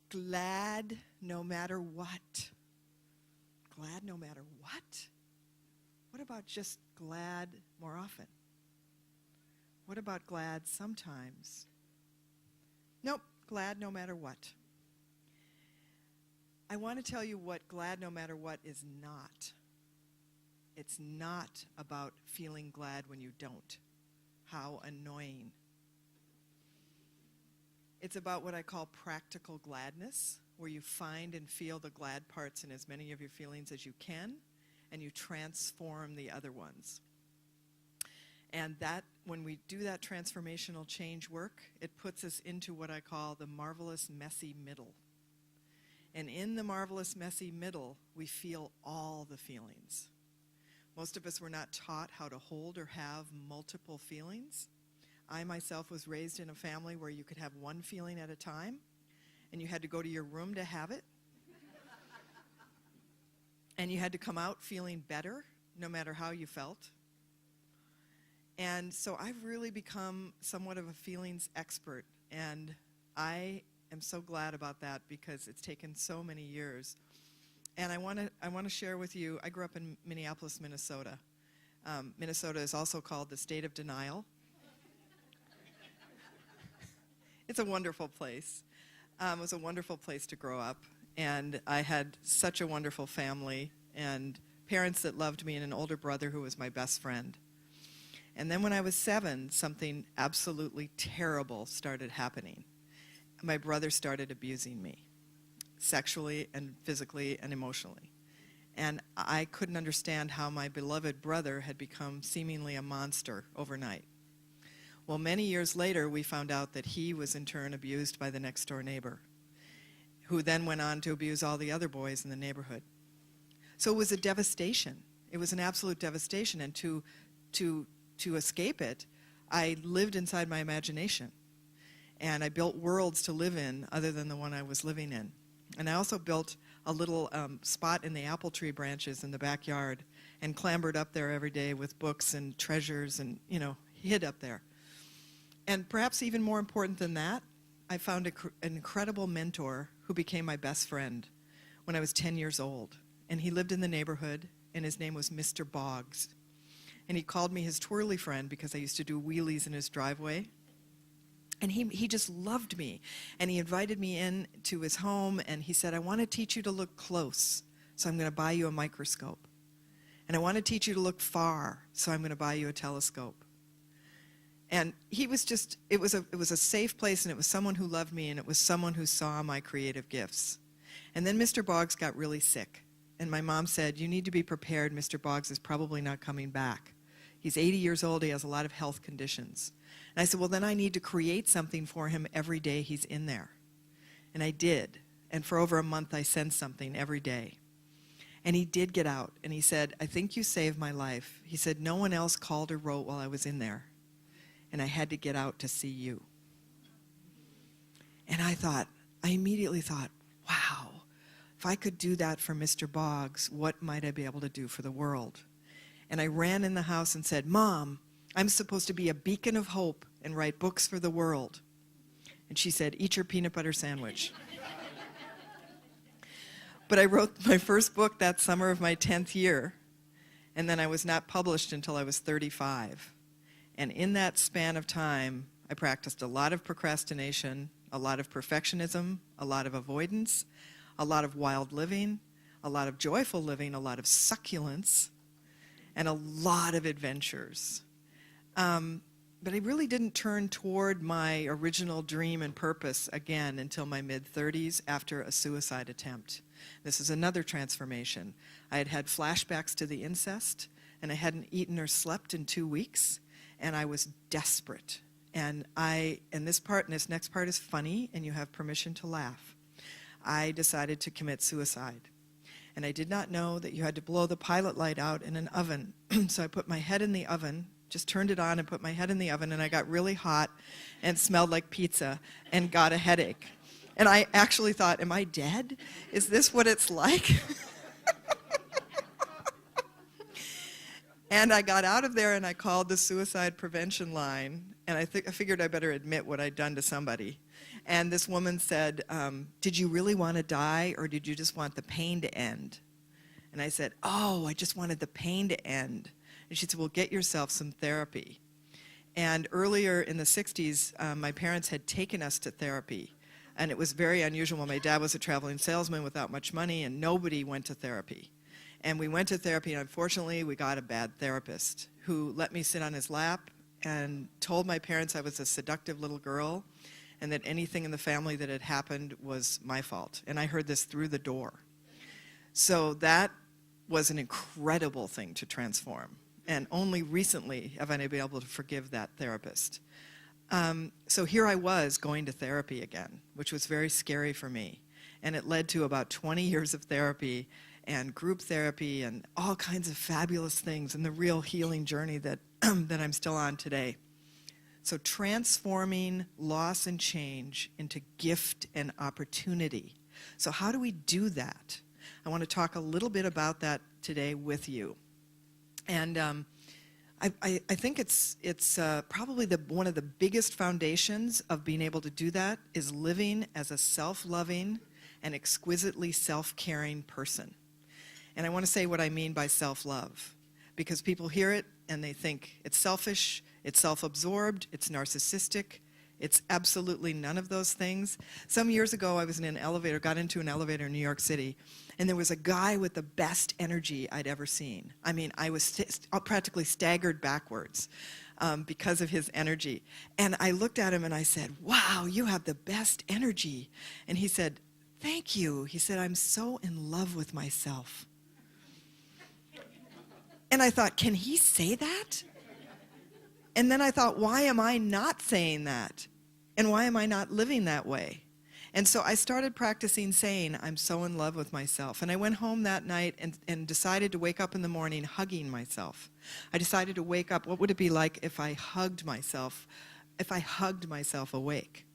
glad no matter what? Glad no matter what? What about just glad more often? What about glad sometimes? Nope, glad no matter what. I want to tell you what glad no matter what is not. It's not about feeling glad when you don't. How annoying. It's about what I call practical gladness, where you find and feel the glad parts in as many of your feelings as you can, and you transform the other ones. And that, when we do that transformational change work, it puts us into what I call the marvelous messy middle. And in the marvelous messy middle, we feel all the feelings. Most of us were not taught how to hold or have multiple feelings. I myself was raised in a family where you could have one feeling at a time, and you had to go to your room to have it. And you had to come out feeling better, no matter how you felt. And so I've really become somewhat of a feelings expert, and I am so glad about that because it's taken so many years. And I want to share with you, I grew up in Minneapolis, Minnesota. Minnesota is also called the state of denial. It's a wonderful place. It was a wonderful place to grow up, and I had such a wonderful family and parents that loved me and an older brother who was my best friend. And then when I was 7, something absolutely terrible started happening. My brother started abusing me, sexually and physically and emotionally. And I couldn't understand how my beloved brother had become seemingly a monster overnight. Well, many years later, we found out that he was in turn abused by the next door neighbor, who then went on to abuse all the other boys in the neighborhood. So it was a devastation. It was an absolute devastation. And to escape it, I lived inside my imagination. And I built worlds to live in other than the one I was living in. And I also built a little spot in the apple tree branches in the backyard and clambered up there every day with books and treasures and, hid up there. And perhaps even more important than that, I found an incredible mentor who became my best friend when I was 10 years old. And he lived in the neighborhood, and his name was Mr. Boggs. And he called me his twirly friend because I used to do wheelies in his driveway. And he just loved me. And he invited me in to his home, and he said, I want to teach you to look close, so I'm going to buy you a microscope. And I want to teach you to look far, so I'm going to buy you a telescope. And he was just, it was a safe place, and it was someone who loved me, and it was someone who saw my creative gifts. And then Mr. Boggs got really sick. And my mom said, you need to be prepared. Mr. Boggs is probably not coming back. He's 80 years old. He has a lot of health conditions. And I said, well, then I need to create something for him every day he's in there. And I did. And for over a month, I sent something every day. And he did get out. And he said, I think you saved my life. He said, no one else called or wrote while I was in there. And I had to get out to see you. And I immediately thought, wow, if I could do that for Mr. Boggs, what might I be able to do for the world? And I ran in the house and said, Mom, I'm supposed to be a beacon of hope and write books for the world. And she said, eat your peanut butter sandwich. But I wrote my first book that summer of my 10th year, and then I was not published until I was 35. And in that span of time, I practiced a lot of procrastination, a lot of perfectionism, a lot of avoidance, a lot of wild living, a lot of joyful living, a lot of succulence, and a lot of adventures. But I really didn't turn toward my original dream and purpose again until my mid-30s after a suicide attempt. This is another transformation. I had had flashbacks to the incest, and I hadn't eaten or slept in 2 weeks, and I was desperate. And this next part is funny, and you have permission to laugh. I decided to commit suicide. And I did not know that you had to blow the pilot light out in an oven. So I put my head in the oven, just turned it on and put my head in the oven, and I got really hot and smelled like pizza and got a headache. And I actually thought, am I dead? Is this what it's like? And I got out of there and I called the suicide prevention line, and I figured I better admit what I'd done to somebody. And this woman said, did you really want to die, or did you just want the pain to end? And I said, oh, I just wanted the pain to end. And she said, well, get yourself some therapy. And earlier in the 60s, my parents had taken us to therapy. And it was very unusual. My dad was a traveling salesman without much money, and nobody went to therapy. And we went to therapy, and unfortunately, we got a bad therapist who let me sit on his lap and told my parents I was a seductive little girl and that anything in the family that had happened was my fault. And I heard this through the door. So that was an incredible thing to transform. And only recently have I been able to forgive that therapist. So here I was going to therapy again, which was very scary for me. And it led to about 20 years of therapy and group therapy and all kinds of fabulous things and the real healing journey that, that I'm still on today. So transforming loss and change into gift and opportunity. So how do we do that? I want to talk a little bit about that today with you. And I think it's probably one of the biggest foundations of being able to do that is living as a self-loving and exquisitely self-caring person. And I want to say what I mean by self-love, because people hear it and they think it's selfish, it's self-absorbed, it's narcissistic. It's absolutely none of those things. Some years ago, I was in an elevator, got into an elevator in New York City, and there was a guy with the best energy I'd ever seen. I mean, I was practically staggered backwards because of his energy. And I looked at him and I said, wow, you have the best energy. And he said, thank you. He said, I'm so in love with myself. And I thought, can he say that? And then I thought, why am I not saying that? And why am I not living that way? And so I started practicing saying, I'm so in love with myself. And I went home that night and decided to wake up in the morning hugging myself. I decided to wake up, what would it be like if I hugged myself awake?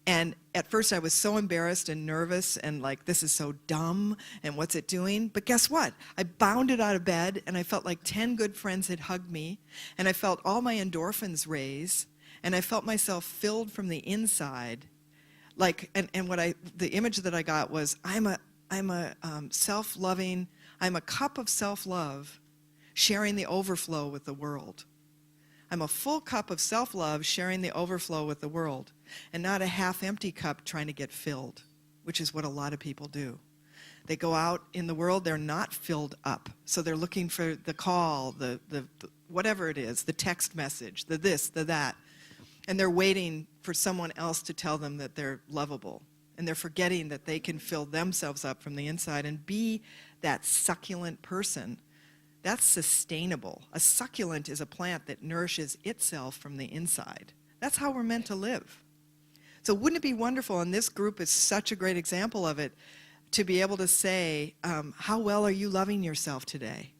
And at first I was so embarrassed and nervous and like, this is so dumb and what's it doing? But guess what? I bounded out of bed and I felt like 10 good friends had hugged me, and I felt all my endorphins raise, and I felt myself filled from the inside. Like, and the image that I got was, I'm a self-loving, I'm a cup of self-love sharing the overflow with the world. I'm a full cup of self-love sharing the overflow with the world, and not a half-empty cup trying to get filled, which is what a lot of people do. They go out in the world, they're not filled up. So they're looking for the call, the whatever it is, the text message, the this, the that. And they're waiting for someone else to tell them that they're lovable. And they're forgetting that they can fill themselves up from the inside and be that succulent person. That's sustainable. A succulent is a plant that nourishes itself from the inside. That's how we're meant to live. So wouldn't it be wonderful, and this group is such a great example of it, to be able to say, how well are you loving yourself today?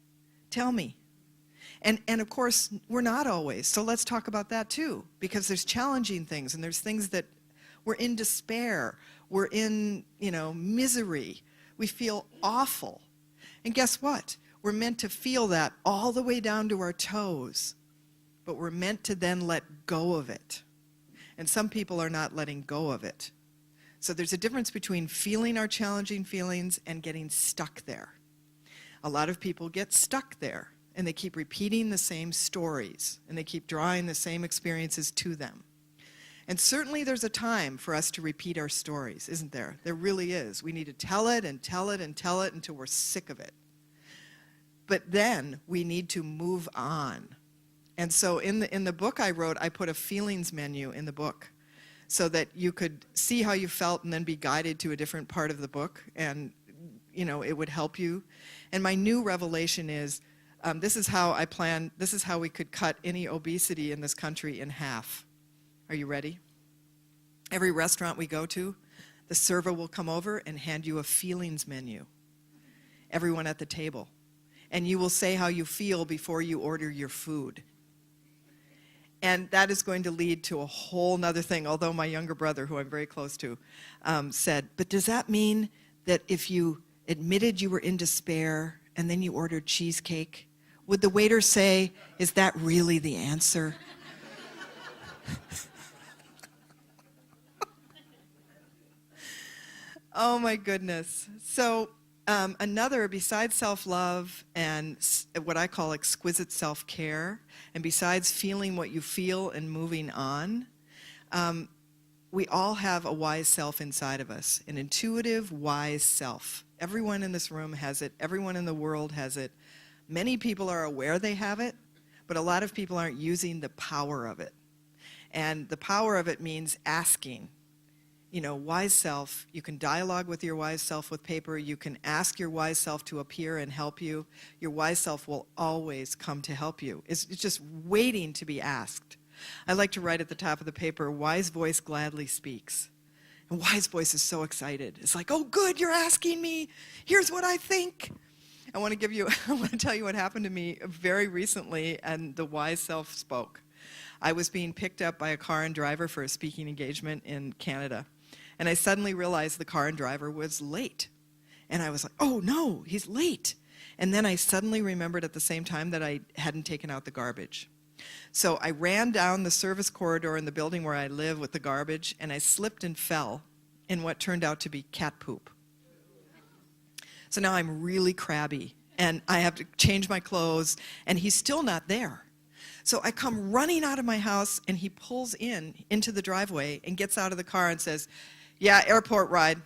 Tell me. And of course, we're not always, so let's talk about that too, because there's challenging things, and there's things that we're in despair, we're in, misery, we feel awful. And guess what? We're meant to feel that all the way down to our toes, but we're meant to then let go of it. And some people are not letting go of it. So there's a difference between feeling our challenging feelings and getting stuck there. A lot of people get stuck there, and they keep repeating the same stories, and they keep drawing the same experiences to them. And certainly there's a time for us to repeat our stories, isn't there? There really is. We need to tell it and tell it and tell it until we're sick of it. But then we need to move on. And so in the book I wrote, I put a feelings menu in the book so that you could see how you felt and then be guided to a different part of the book, and it would help you. And my new revelation is, this is how we could cut any obesity in this country in half. Are you ready? Every restaurant we go to, the server will come over and hand you a feelings menu. Everyone at the table. And you will say how you feel before you order your food. And that is going to lead to a whole nother thing, although my younger brother, who I'm very close to, said, but does that mean that if you admitted you were in despair and then you ordered cheesecake, Would the waiter say, "Is that really the answer?" Oh my goodness. So another, besides self-love and what I call exquisite self-care, and besides feeling what you feel and moving on, we all have a wise self inside of us, an intuitive, wise self. Everyone in this room has it. Everyone in the world has it. Many people are aware they have it, but a lot of people aren't using the power of it. And the power of it means asking. You know, wise self, you can dialogue with your wise self with paper. You can ask your wise self to appear and help you. Your wise self will always come to help you. It's just waiting to be asked. I like to write at the top of the paper, "Wise voice gladly speaks." And wise voice is so excited. It's like, "Oh, good, you're asking me. Here's what I think." I want to tell you what happened to me very recently, and the wise self spoke. I was being picked up by a car and driver for a speaking engagement in Canada. And I suddenly realized the car and driver was late. And I was like, "Oh no, he's late." And then I suddenly remembered at the same time that I hadn't taken out the garbage. So I ran down the service corridor in the building where I live with the garbage, and I slipped and fell in what turned out to be cat poop. So now I'm really crabby, and I have to change my clothes, and he's still not there. So I come running out of my house, and he pulls into the driveway and gets out of the car and says, "Yeah, airport ride."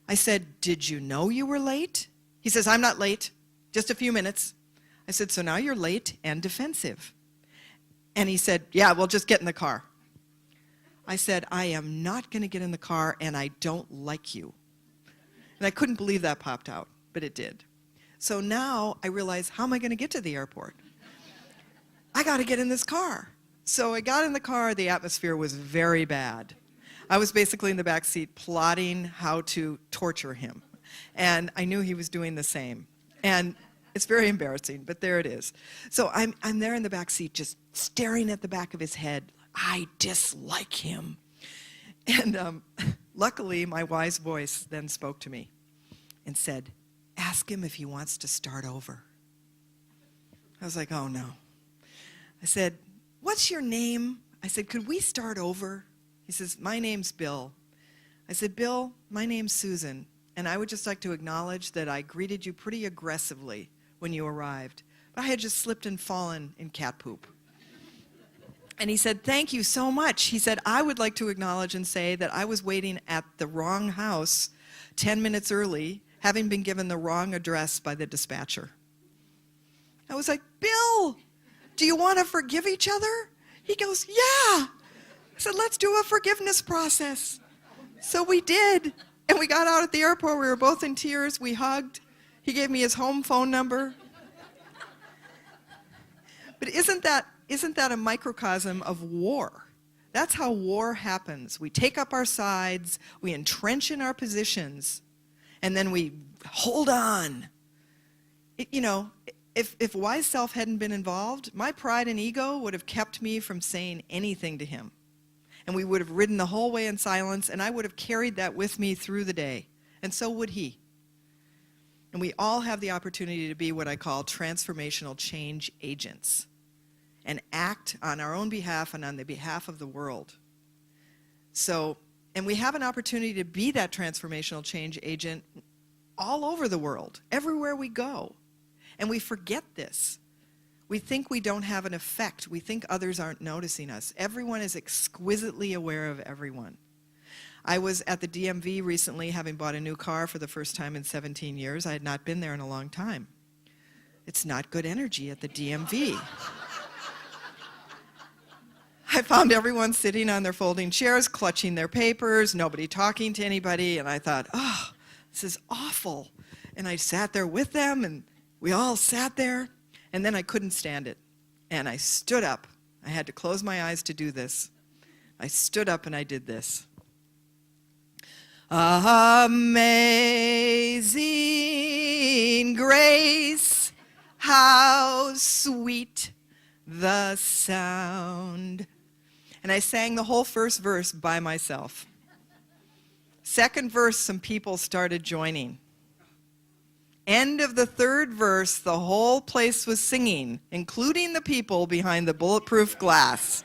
I said, "Did you know you were late?" He says, "I'm not late, just a few minutes." I said, "So now you're late and defensive." And he said, "Yeah, well, just get in the car." I said, "I am not going to get in the car, and I don't like you." And I couldn't believe that popped out, but it did. So now I realize, how am I going to get to the airport? I got to get in this car. So I got in the car. The atmosphere was very bad. I was basically in the back seat plotting how to torture him. And I knew he was doing the same. And it's very embarrassing, but there it is. So I'm there in the back seat just staring at the back of his head. I dislike him. And luckily, my wise voice then spoke to me and said, "Ask him if he wants to start over." I was like, oh no. I said, "What's your name?" I said, "Could we start over?" He says, "My name's Bill." I said, "Bill, my name's Susan, and I would just like to acknowledge that I greeted you pretty aggressively when you arrived, but I had just slipped and fallen in cat poop." And he said, "Thank you so much." He said, "I would like to acknowledge and say that I was waiting at the wrong house 10 minutes early, having been given the wrong address by the dispatcher." I was like, "Bill, do you want to forgive each other?" He goes, "Yeah." I said, "Let's do a forgiveness process." So we did. And we got out at the airport. We were both in tears. We hugged. He gave me his home phone number. But isn't that a microcosm of war? That's how war happens. We take up our sides, we entrench in our positions, and then we hold on. If wise self hadn't been involved, my pride and ego would have kept me from saying anything to him. And we would have ridden the whole way in silence, and I would have carried that with me through the day. And so would he. And we all have the opportunity to be what I call transformational change agents and act on our own behalf and on the behalf of the world. And we have an opportunity to be that transformational change agent all over the world, everywhere we go. And we forget this. We think we don't have an effect. We think others aren't noticing us. Everyone is exquisitely aware of everyone. I was at the DMV recently, having bought a new car for the first time in 17 years. I had not been there in a long time. It's not good energy at the DMV. I found everyone sitting on their folding chairs, clutching their papers, nobody talking to anybody, and I thought, oh, this is awful. And I sat there with them, and we all sat there. And then I couldn't stand it, and I stood up. I had to close my eyes to do this. I stood up and I did this. Amazing grace, how sweet the sound. And I sang the whole first verse by myself. Second verse, some people started joining. End of the third verse, the whole place was singing, including the people behind the bulletproof glass.